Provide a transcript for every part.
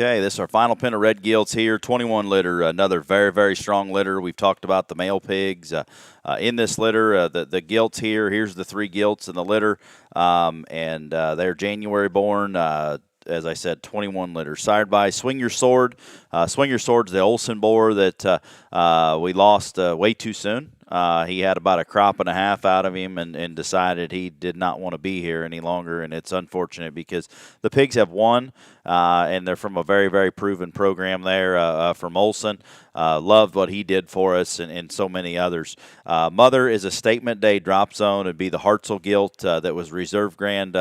Okay, this is our final pen of red gilts here. 21 litter, another very, very strong litter. We've talked about the male pigs. In this litter, the gilts here, here's the 3 gilts in the litter, and they're January born. As I said, 21 litters. Sired by Swing Your Sword. Swing Your Sword's the Olsen boar that we lost way too soon. He had about a crop and a half out of him and decided he did not want to be here any longer, and it's unfortunate because the pigs have won, and they're from a very, very proven program there from Olsen. Loved what he did for us and so many others. Mother is a Statement Day drop zone. It'd be the Hartzell gilt that was Reserve Grand,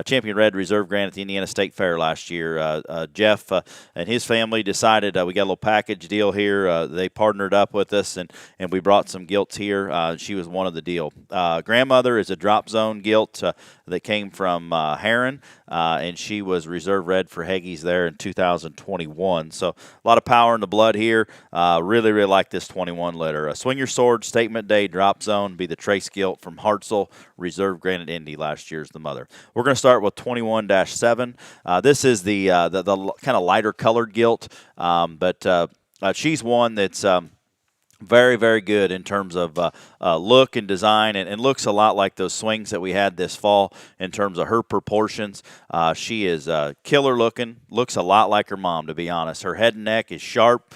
Champion Red Reserve Grand at the Indiana State Fair last year. Jeff and his family decided we got a little package deal here. They partnered up with us, and we brought some gilts here. She was one of the deal. Grandmother is a drop zone gilt that came from Heron, and she was Reserve Red for Heggies there in 2021. So a lot of power in the blood here. Really, really like this 21 litter. Swing Your Sword, Statement Day, Drop Zone, be the Trace gilt from Hartzell, Reserve Granite Indy last year's the mother. We're going to start with 21-7. This is the kind of lighter colored gilt, but she's one that's very, very good in terms of look and design, and looks a lot like those swings that we had this fall in terms of her proportions. She is killer looking, looks a lot like her mom, to be honest. Her head and neck is sharp.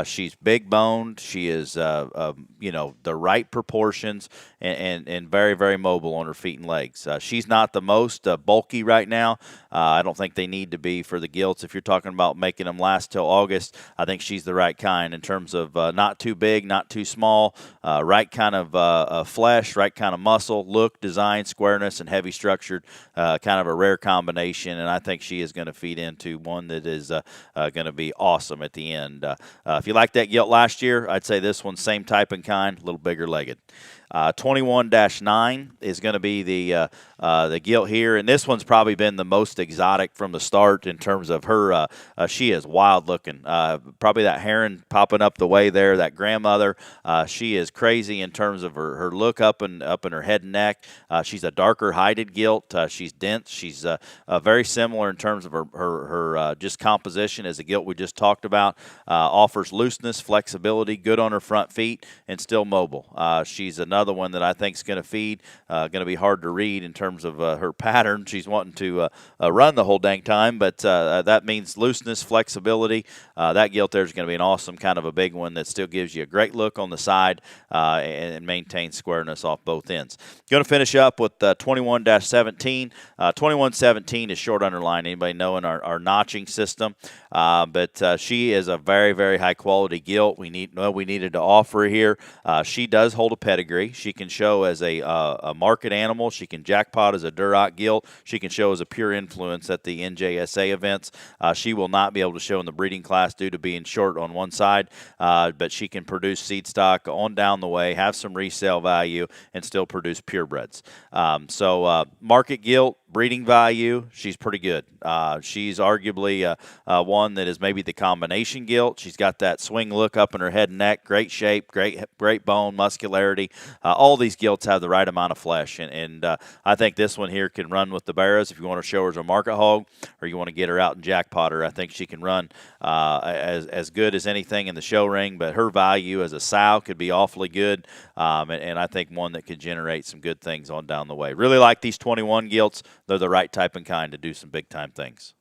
She's big boned. She is, the right proportions and very, very mobile on her feet and legs. She's not the most bulky right now. I don't think they need to be for the gilts. If you're talking about making them last till August, I think she's the right kind in terms of not too big, not too small, right kind of flesh, right kind of muscle, look, design, squareness, and heavy structured, kind of a rare combination. And I think she is going to feed into one that is going to be awesome at the end. If you like that gilt last year, I'd say this one's same type and kind, a little bigger legged. 21-9 is going to be the gilt here, and this one's probably been the most exotic from the start in terms of her. She is wild looking. Probably that heron popping up the way there, that grandmother. She is crazy in terms of her look up in her head and neck. She's a darker hided gilt. She's dense. She's very similar in terms of her just composition as the gilt we just talked about. Offers looseness, flexibility, good on her front feet, and still mobile. She's another one that I think is going to feed, going to be hard to read in terms of her pattern. She's wanting to run the whole dang time, but that means looseness, flexibility. That gilt there is going to be an awesome kind of a big one that still gives you a great look on the side and maintains squareness off both ends. Going to finish up with 21-17. 21-17 is short underline. Anybody know in our notching system? But she is a very, very high quality gilt. We needed to offer here. She does hold a pedigree. She can show as a market animal. She can jackpot as a Duroc gilt. She can show as a pure influence at the NJSA events. She will not be able to show in the breeding class due to being short on one side, but she can produce seed stock on down the way, have some resale value, and still produce purebreds. So market gilt, breeding value, she's pretty good. She's arguably one that is maybe the combination gilt. She's got that swing look up in her head and neck, great shape, great bone, muscularity. All these gilts have the right amount of flesh, and I think this one here can run with the barrows. If you want to show her as a market hog or you want to get her out and jackpot her, I think she can run as good as anything in the show ring, but her value as a sow could be awfully good, and I think one that could generate some good things on down the way. Really like these 21 gilts. They're the right type and kind to do some big-time things.